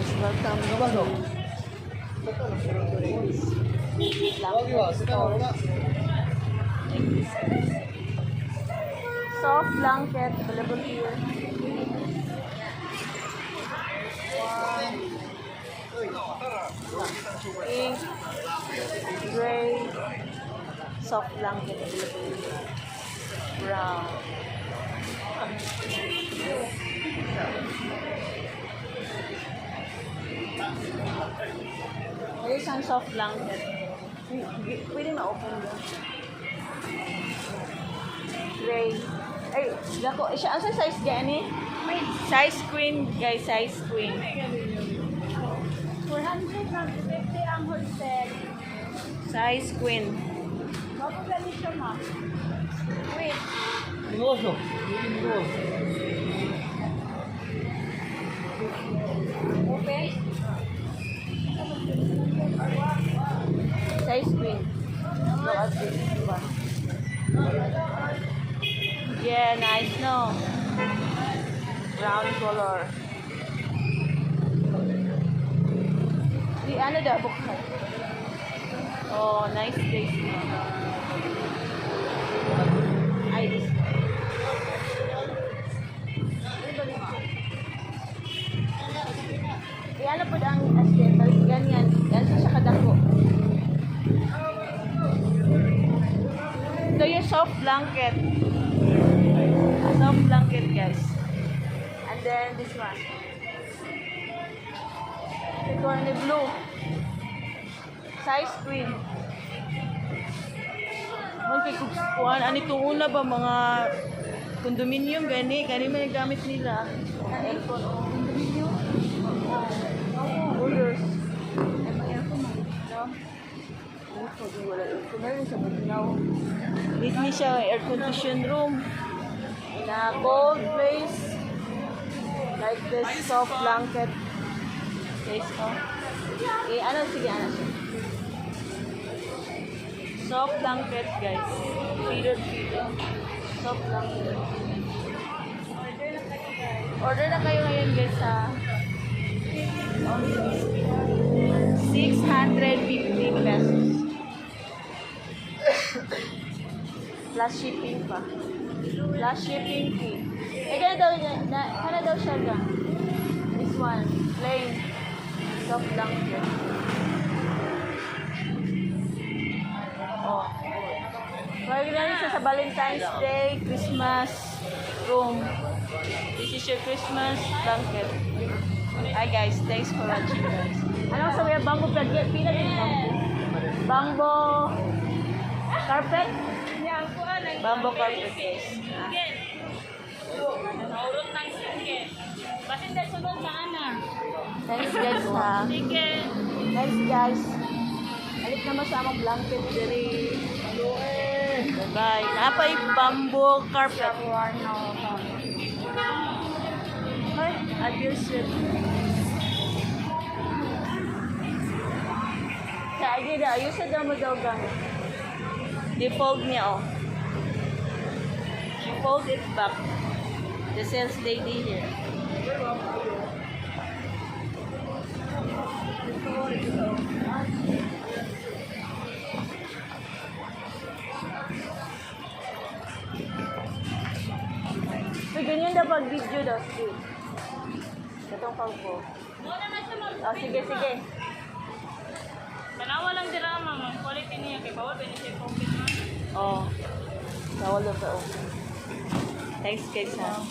guys, welcome to soft blanket available here. Pink, gray, soft blanket available here. Brown. May isang soft blanket. Pwede ma-open yun. Gray. Ay, lako. Siya, asa size gani? Size queen, guys. Size queen. 450 ang wholesale. Size queen. Mapagali siya, ma. Wait. Negosyo. Open. Size queen. Look at this one. Yeah, nice, no? Brown color. Di ano daw, buksan. Oh, nice place. Ay, this. Di ano po ang aesthetic. Ganyan. Yan siya kadako. Ito yung soft blanket. Soft blanket, guys. And then this one. Ito ni blue. Size queen. Mungkin kuan ani itong una ba mga condominium gani may gamit nila. Aircon o condominium. Orders. Ay may aircon man. No? Wala aircon na rin sa Bugnaw. Need ni siya air condition room. Na cold place. Like this soft blanket. Guys, oh. Ano, sige, ano siya. Soft blanket, guys. Feeder. Soft blanket. Order na kayo ngayon, guys, sa 650 pesos. Plus shipping pa. Plus shipping fee. Kaya daw siya ga. This one, plain. Soft blanket. Oh. Kaya ganyan siya sa Valentine's Day, Christmas room. This is your Christmas blanket. Hi guys, thanks for watching guys. Ano sa mga bamboo blanket? Pila din bamboo carpet? Bamboo carpet guys. Naurot ng sige. Basin dahil sunod sa ana. Thanks guys ha. Sige. Thanks guys. Alit naman sa among blanket diri. Bye. Napay bamboo carpet. Hi, adios. Sa idea ayos sa daw mo daw gang. Defold niya oh. She fold it back. The sales lady here. Uy, ganyan daw pag video daw. Sige. Itong pang po. Oh, sige, sige. Manawa lang dira ma'am, quality niya kay bawal pa ni siya pocket na. Oh. Bawal daw pa. Thanks guys ha.